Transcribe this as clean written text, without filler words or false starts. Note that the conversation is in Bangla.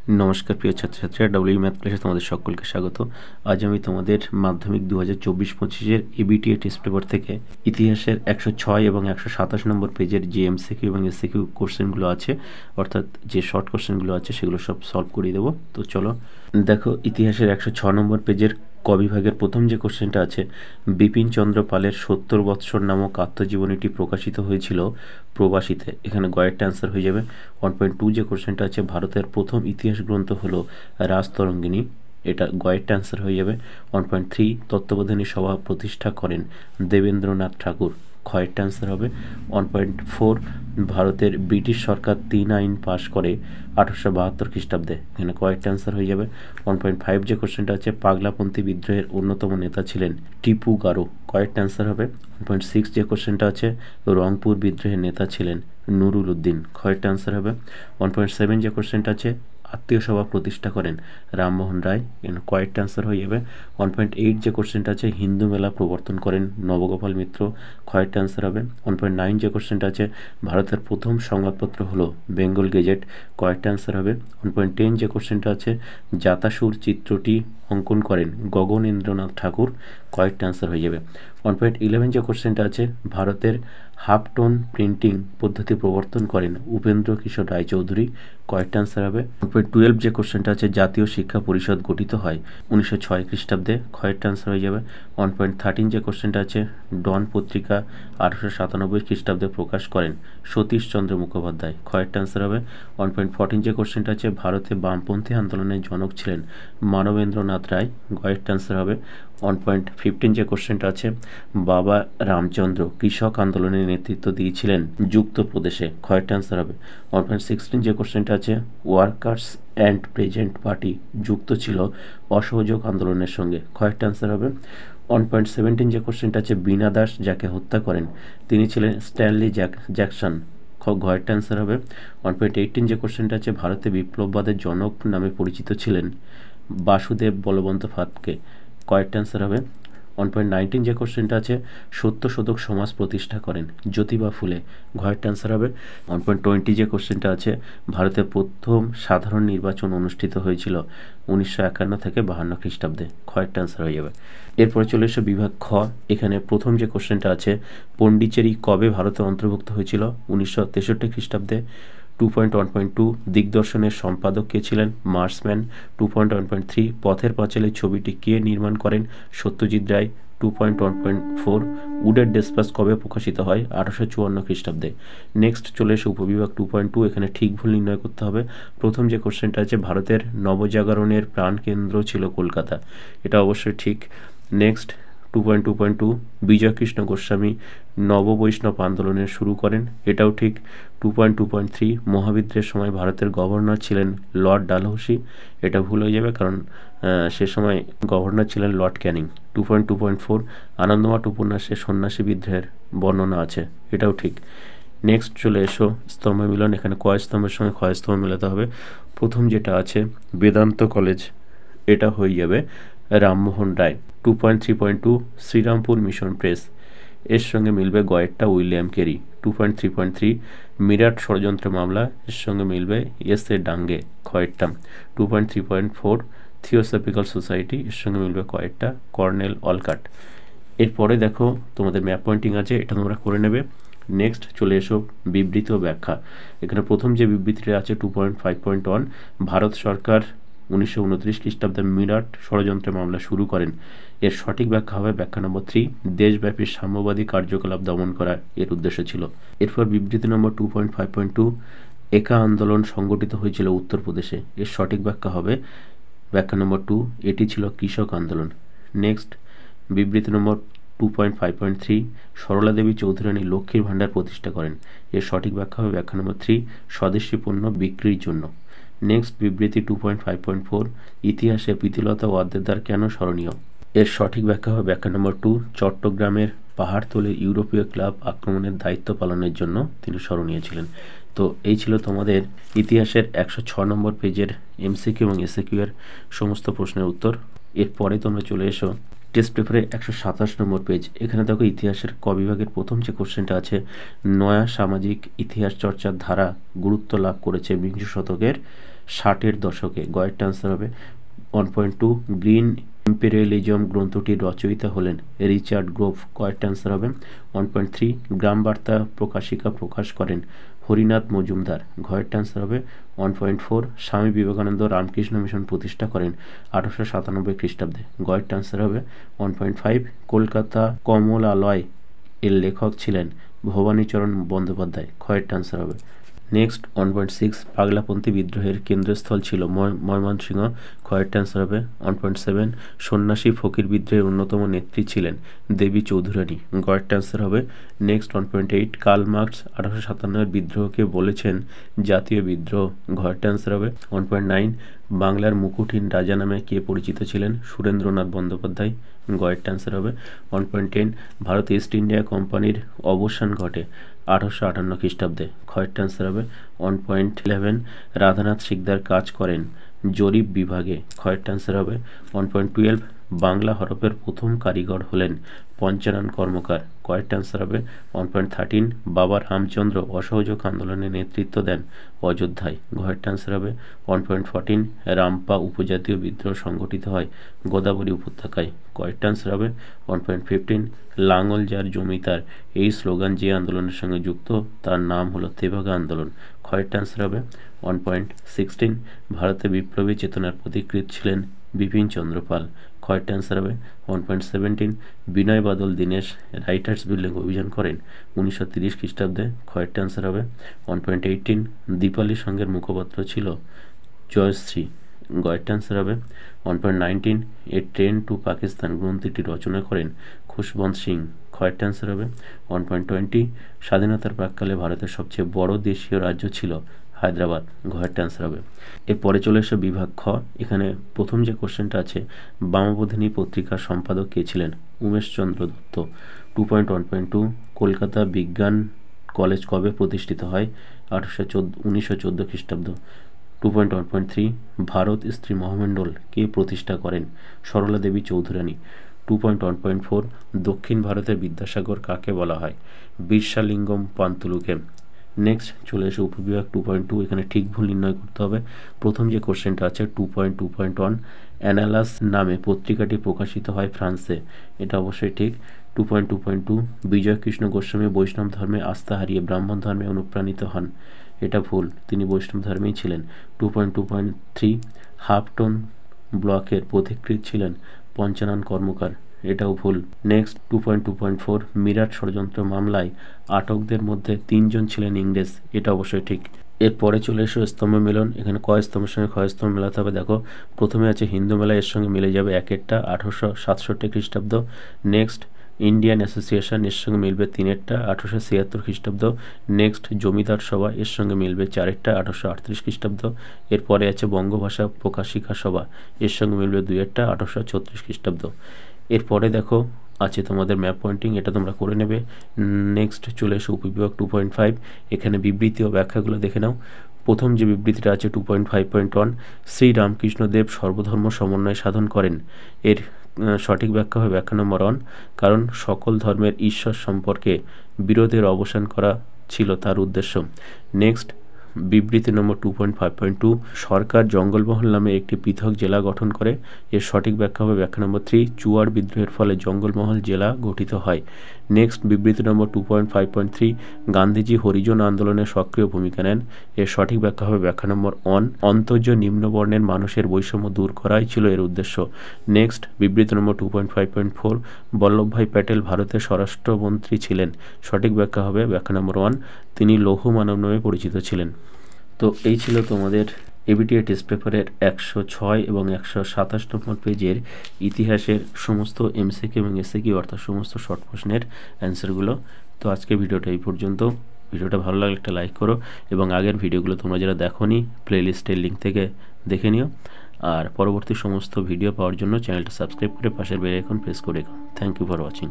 নমস্কার প্রিয় ছাত্রছাত্রীরা, ডব্লিউ ম্যাথ ক্লাসে তোমাদের সকলকে স্বাগত। আজ আমি তোমাদের মাধ্যমিক 2024-25-এর এবিটিএ টেস্ট পেপার থেকে ইতিহাসের 106 এবং 127 নম্বর পেজের যে এমসিকিউ এবং এসিকিউ কোশ্চেনগুলো আছে, অর্থাৎ যে শর্ট কোশ্চেনগুলো আছে, সেগুলো সব সলভ করিয়ে দেবো। তো চলো দেখো, ইতিহাসের 106 নম্বর পেজের ক বিভাগের প্রথম যে কোশ্চেনটা আছে, বিপিন চন্দ্র পালের 70 বৎসর নামক আত্মজীবনীটি প্রকাশিত হয়েছিল প্রবাসীতে। এখানে গয়েরটা অ্যান্সার হয়ে যাবে। 1.2 যে কোশ্চেনটা আছে, ভারতের প্রথম ইতিহাস গ্রন্থ হলো রাজতরঙ্গিনী, এটা গয়েরটা অ্যান্সার হয়ে যাবে। 1.3 তত্ত্ববোধিনী সভা প্রতিষ্ঠা করেন দেবেন্দ্রনাথ ঠাকুর, ক্ষয়েরটা অ্যান্সার হবে। 1.4 ভারতের ব্রিটিশ সরকার 3 আইন পাশ করে 1872 খ্রিস্টাব্দে, এখানে কয়েকটা অ্যান্সার হয়ে যাবে। 1.5 যে কোশ্চেনটা আছে, পাগলাপন্থী বিদ্রোহের অন্যতম নেতা ছিলেন টিপু গারো, কয়েকটা অ্যান্সার হবে। 1.6 যে কোশ্চেনটা আছে, রংপুর বিদ্রোহের নেতা ছিলেন নুরুল উদ্দিন, কয়েকটা অ্যান্সার হবে। 1.7 যে কোশ্চেনটা আছে, আত্মীয় সভা প্রতিষ্ঠা করেন রামমোহন রায়, কয়েকটা অ্যান্সার হয়ে যাবে। 1.8 যে কোশ্চেনটা আছে, হিন্দু মেলা প্রবর্তন করেন নবগোপাল মিত্র, কয়েকটা অ্যান্সার হবে। 1.9 যে কোশ্চেনটা আছে, ভারতের প্রথম সংবাদপত্র হলো বেঙ্গল গেজেট, কয়েকটা অ্যান্সার হবে। 1.10 যে কোশ্চেনটা আছে, জাতাসুর চিত্রটি অঙ্কন করেন গগনেন্দ্রনাথ ঠাকুর, কয়েকটা অ্যান্সার হয়ে যাবে। 1.11 যে কোশ্চেনটা আছে, ভারতের হাফ টোন প্রিন্টিং পদ্ধতি প্রবর্তন করেন উপেন্দ্র কিশোর রায়চৌধুরী, কয়েকটা অ্যান্সার হবে। 1.12 যে কোশ্চেনটা আছে, জাতীয় শিক্ষা পরিষদ গঠিত হয় 1906 খ্রিস্টাব্দে, কয়েকটা অ্যান্সার হয়ে যাবে। 1.13 যে কোশ্চেনটা আছে, ডন পত্রিকা 1897 খ্রিস্টাব্দে প্রকাশ করেন সতীশচন্দ্র মুখোপাধ্যায়, কয়েকটা অ্যান্সার হবে। 1.14 যে কোশ্চেনটা আছে, ভারতে বামপন্থী আন্দোলনের জনক ছিলেন মানবেন্দ্রনাথ রায়, কয়েকটা অ্যান্সার হবে। 1.15 যে কোশ্চেনটা আছে, বাবা রামচন্দ্র কৃষক আন্দোলনের নেতৃত্ব দিয়েছিলেন যুক্তপ্রদেশে, কয়েকটা অ্যান্সার হবে। 1.16 যে কোশ্চেনটা আছে, ওয়ার্কার্স অ্যান্ড প্রেজেন্ট পার্টি যুক্ত ছিল অসহযোগ আন্দোলনের সঙ্গে, কয়েকটা অ্যান্সার হবে। 1.17 যে কোশ্চেনটা আছে, বীণা দাস যাকে হত্যা করেন তিনি ছিলেন স্ট্যানলি জ্যাকসন, ঘয়েরটা অ্যান্সার হবে। 1.18 যে কোশ্চেনটা আছে, ভারতে বিপ্লববাদের জনক নামে পরিচিত ছিলেন বাসুদেব বলবন্ত ফাতকে, কয়েকটা অ্যান্সার হবে। 1.19 যে কোশ্চেনটা আছে, সত্যশোধক সমাজ প্রতিষ্ঠা করেন জ্যোতিবা ফুলে, ঘয়েরটা অ্যান্সার হবে। 1.20 যে কোশ্চেনটা আছে, ভারতের প্রথম সাধারণ নির্বাচন অনুষ্ঠিত হয়েছিল 1951 থেকে 52 খ্রিস্টাব্দে, ক্ষয়েরটা অ্যান্সার হয়ে যাবে। এরপরে চলে এসো বিভাগ খ। এখানে প্রথম যে কোশ্চেনটা আছে, পন্ডিচেরি কবে ভারতে অন্তর্ভুক্ত হয়েছিল 1963 খ্রিস্টাব্দে। 2.1.2 দিগদর্শনের সম্পাদক কে ছিলেন মার্সম্যান। 2.1.3 পথের পাঁচালী ছবিটি কে নির্মাণ করেন সত্যজিৎ রায়। 2.1.4 উডের ডেসপাস কবে প্রকাশিত হয় 1854 খ্রিস্টাব্দে। নেক্সট চলে এসে উপবিভাগ 2.2, এখানে ঠিক ভুল নির্ণয় করতে হবে। প্রথম যে কোশ্চেনটা আছে, ভারতের নবজাগরণের প্রাণকেন্দ্র ছিল কলকাতা, এটা অবশ্যই ঠিক। নেক্সট 2.2.2 বিজয়কৃষ্ণ গোস্বামী নববৈষ্ণব আন্দোলনের শুরু করেন, এটাও ঠিক। 2.2.3 মহাবিদ্রোহের সময় ভারতের গভর্নর ছিলেন লর্ড ডালহৌসি, এটা ভুল হয়ে যাবে, কারণ সে সময় গভর্নর ছিলেন লর্ড ক্যানিং। 2.2.4 আনন্দমঠ উপন্যাসে সন্ন্যাসী বিদ্রোহের বর্ণনা আছে, এটাও ঠিক। নেক্সট চলে এসো স্তম্ভ মিলন, এখানে কয় স্তম্ভের সঙ্গে ক্ষয় স্তম্ভ মেলাতে হবে। প্রথম যেটা আছে বেদান্ত কলেজ, এটা হয়ে যাবে রামমোহন রায়। 2.3.2 শ্রীরামপুর মিশন প্রেস, এর সঙ্গে মিলবে গয়েরটা উইলিয়াম কেরি। 2.3.3 মিরাট ষড়যন্ত্র মামলা, এর সঙ্গে মিলবে এস এ ডাঙ্গে, ক্ষয়েরটা। 2.3.4 থিওসফিক্যাল সোসাইটি, এর সঙ্গে মিলবে কয়েকটা কর্নেল অলকাট। এরপরে দেখো তোমাদের ম্যাপ পয়েন্টিং আছে, এটা তোমরা করে নেবে। নেক্সট চলে এসো বিবৃতি ও ব্যাখ্যা। এখানে প্রথম যে বিবৃতিটা আছে 2.5.1 ভারত সরকার 1929 খ্রিস্টাব্দে মিরাট ষড়যন্ত্রের মামলা শুরু করেন, এর সঠিক ব্যাখ্যা হবে ব্যাখ্যা নম্বর 3 দেশব্যাপী সাম্যবাদী কার্যকলাপ দমন করা এর উদ্দেশ্য ছিল। এরপর বিবৃতি নম্বর 2.5.2 একা আন্দোলন সংগঠিত হয়েছিল উত্তরপ্রদেশে, এর সঠিক ব্যাখ্যা হবে ব্যাখ্যা নম্বর 2 এটি ছিল কৃষক আন্দোলন। নেক্সট বিবৃতি নম্বর 2.5.3 সরলা দেবী চৌধুরানী লক্ষ্মীর ভাণ্ডার প্রতিষ্ঠা করেন, এর সঠিক ব্যাখ্যা হবে ব্যাখ্যা নম্বর 3 স্বদেশী পণ্য বিক্রির জন্য। নেক্সট বিবৃতি 2.5.4 ইতিহাসে প্রীতিলতা ওয়াদ্দেদার কেন স্মরণীয়, এর সঠিক ব্যাখ্যা হবে ব্যাখ্যা নম্বর 2 চট্টগ্রামের পাহাড়তলে ইউরোপীয় ক্লাব আক্রমণের দায়িত্ব পালনের জন্য তিনি স্মরণীয় ছিলেন। তো এই ছিল তোমাদের ইতিহাসের 106 নম্বর পেজের এমসিকিউ এবং এসিকিউ এর সমস্ত প্রশ্নের উত্তর। এরপরে তোমরা চলে এসো টেস্ট পেপারে 127 নম্বর পেজ। এখানে দেখো ইতিহাসের ক বিভাগের প্রথম যে কোশ্চেনটা আছে, নয়া সামাজিক ইতিহাস চর্চার ধারা গুরুত্ব লাভ করেছে বিংশ শতকের ষাটের দশকে। গয়েরটা আনসার হবে 1.2। গ্রিন ইম্পেরিয়ালিজম গ্রন্থটির রচয়িতা হলেন রিচার্ড গ্রোভ। গয়েরটা আনসার হবে 1.3। গ্রাম বার্তা প্রকাশিকা প্রকাশ করেন হরিনাথ মজুমদার। ঘয়েরটা আনসার হবে 1.4। স্বামী বিবেকানন্দ রামকৃষ্ণ মিশন প্রতিষ্ঠা করেন 1897 খ্রিস্টাব্দে। গয়েরটা আনসার হবে 1.5। কলকাতা কমলালয় এর লেখক ছিলেন ভবানীচরণ বন্দ্যোপাধ্যায়। ক্ষয়েরটা আনসার হবে। নেক্সট 1.6। পাগলাপন্থী বিদ্রোহের কেন্দ্রস্থল ছিল ময়মনসিংহ। ক্ষয়েরটা আনসার হবে 1.7। সন্ন্যাসী ফকির বিদ্রোহের অন্যতম নেত্রী ছিলেন দেবী চৌধুরানী। গয়েরটা আনসার হবে। নেক্সট 1.8। কার্ল মার্কস 1857 বিদ্রোহকে বলেছেন জাতীয় বিদ্রোহ। ঘয়েরটা আনসার হবে 1.9। বাংলার মুকুটহীন রাজা নামে কে পরিচিত ছিলেন? সুরেন্দ্রনাথ বন্দ্যোপাধ্যায়। গয়েরটা আনসার হবে 1.10। ভারত ইস্ট ইন্ডিয়া কোম্পানির অবসান ঘটে 1858 খ্রিস্টাব্দে। ক্ষয়েরটা আনসার হবে 1.11। রাধানাথ সিকদার কাজ করেন জরিপ বিভাগে। ক্ষয়েরটা আনসার হবে 1.12। বাংলা হরফের প্রথম কারিগর হলেন পঞ্চানন কর্মকার। কয়েকটা আনসার হবে 1.13। বাবা রামচন্দ্র অসহযোগ আন্দোলনে নেতৃত্ব দেন অযোধ্যায়। ঘয়েরটা আনসার হবে 1.14। রামপা উপজাতীয় বিদ্রোহ সংগঠিত হয় গোদাবরী উপত্যকায়। কয়েকটা আনসার হবে 1.15। লাঙ্গল যার জমিদার এই স্লোগান যে আন্দোলনের সঙ্গে যুক্ত তার নাম হলো তেভাগা আন্দোলন। ক্ষয়েরটা আনসার হবে 1.16। ভারতে বিপ্লবী চেতনার প্রতিকৃত ছিলেন বিপিন চন্দ্র পাল। ক্ষয়েরটা আনসার হবে 1.17। বিনয় বাদল দীনেশ রাইটার্স বিল্ডিং অভিযান করেন 1930 খ্রিস্টাব্দে। ক্ষয়েরটা আনসার হবে 1.18। দীপালি সংঘের মুখপাত্র ছিল জয়শ্রী। গয়েরটা আনসার হবে 1.19। এ ট্রেন টু পাকিস্তান গ্রন্থটি রচনা করেন খুশবন্ত সিং। ক্ষয়েরটা আনসার হবে 1.20। স্বাধীনতার প্রাক্কালে ভারতের সবচেয়ে বড় দেশীয় রাজ্য ছিল হায়দ্রাবাদ। ঘয়েরটা আনসার হবে। এরপরে চলে এসে বিভাগ খ। এখানে প্রথম যে কোশ্চেনটা আছে, বামবোধিনী পত্রিকার সম্পাদক কে ছিলেন? উমেশচন্দ্র দত্ত। 2.1.2। কলকাতা বিজ্ঞান কলেজ কবে প্রতিষ্ঠিত হয়? 1914 খ্রিস্টাব্দ। 2.1.3। ভারত স্ত্রী মহামণ্ডল কে প্রতিষ্ঠা করেন? সরলা দেবী চৌধুরানী। 2.1.4। দক্ষিণ ভারতের বিদ্যাসাগর কাকে বলা হয়? বিরসালিঙ্গম পান্তুলুকে। নেক্সট চলে এসে উপবিভাগ 2.2। এখানে ঠিক ভুল নির্ণয় করতে হবে। প্রথম যে কোশ্চেনটা আছে 2.2.1। অ্যানালাস নামে পত্রিকাটি প্রকাশিত হয় ফ্রান্সে। এটা অবশ্যই ঠিক। 2.2.2। বিজয় কৃষ্ণ গোস্বামী বৈষ্ণব ধর্মে আস্থা হারিয়ে ব্রাহ্মণ ধর্মে অনুপ্রাণিত হন। এটা ভুল, তিনি বৈষ্ণব ধর্মেই ছিলেন। 2.2.3। হাফটন ব্লকের পথিকৃৎ ছিলেন পঞ্চানন কর্মকার। এটাও ভুল। নেক্সট 2.2.4। মিরাট ষড়যন্ত্র মামলায় আটকদের মধ্যে 3 জন ছিলেন ইংরেজ। এটা অবশ্যই ঠিক। এরপরে চলে এসো স্তম্ভ মিলন। এখানে কয় স্তম্ভের সঙ্গে ক্ষয় স্তম্ভ মেলাতে হবে? দেখো, প্রথমে আছে হিন্দু মেলা, এর সঙ্গে মিলে যাবে একেরটা 1867 খ্রিস্টাব্দ। নেক্সট ইন্ডিয়ান অ্যাসোসিয়েশন, এর সঙ্গে মিলবে 3-এরটা 1876 খ্রিস্টাব্দ। নেক্সট জমিদার সভা, এর সঙ্গে মিলবে 4-এরটা 1838 খ্রিস্টাব্দ। এরপরে আছে বঙ্গভাষা প্রকাশিকা সভা, এর সঙ্গে মিলবে 2-এরটা 1836 খ্রিস্টাব্দ। এরপরে দেখো আছে তোমাদের ম্যাপ পয়েন্টিং, এটা তোমরা করে নেবে। নেক্সট চলে এসো উপবিভাগ 2.5। এখানে বিবৃতি ও ব্যাখ্যাগুলো দেখে নাও। প্রথম যে বিবৃতিটা আছে 2.5.1। শ্রী রামকৃষ্ণদেব সর্বধর্ম সমন্বয় সাধন করেন। এর সঠিক ব্যাখ্যা হবে ব্যাখ্যা নম্বর 1। কারণ সকল ধর্মের ঈশ্বর সম্পর্কে বিরোধের অবসান করা ছিল তার উদ্দেশ্য। নেক্সট বিবৃতি নম্বর 2.5.2। সরকার জঙ্গলমহল নামে একটি পৃথক জেলা গঠন করে। এর সঠিক ব্যাখ্যা হবে ব্যাখ্যা নম্বর 3। চুয়ার বিদ্রোহের ফলে জঙ্গলমহল জেলা গঠিত হয়। নেক্সট বিবৃতি নম্বর 2.5.3। গান্ধীজি হরিজন আন্দোলনে সক্রিয় ভূমিকা নেন। এর সঠিক ব্যাখ্যা হবে ব্যাখ্যা নম্বর 1। অন্তর্জ নিম্নবর্ণের মানুষের বৈষম্য দূর করাই ছিল এর উদ্দেশ্য। নেক্সট বিবৃতি নম্বর 2.5.4। বল্লভভাই প্যাটেল ভারতের স্বরাষ্ট্রমন্ত্রী ছিলেন। সঠিক ব্যাখ্যা হবে ব্যাখ্যা নম্বর 1। তিনি লৌহ মানব নামে পরিচিত ছিলেন। তো এই ছিল তোমাদের এবিটিএ টেস্ট পেপারের 106 এবং 127 নম্বর পেজের ইতিহাসের সমস্ত এমসিকিউ এবং এসিকিউ অর্থাৎ সমস্ত শর্ট প্রশ্নের অ্যান্সারগুলো। তো আজকে ভিডিওটা এই পর্যন্ত। ভিডিওটা ভালো লাগলে একটা লাইক করো এবং আগের ভিডিওগুলো তোমরা যারা দেখোনি প্লেলিস্টের লিঙ্ক থেকে দেখে নিও। আর পরবর্তী সমস্ত ভিডিও পাওয়ার জন্য চ্যানেলটা সাবস্ক্রাইব করে পাশের বেল আইকন প্রেস করে রেখো। Thank you for watching.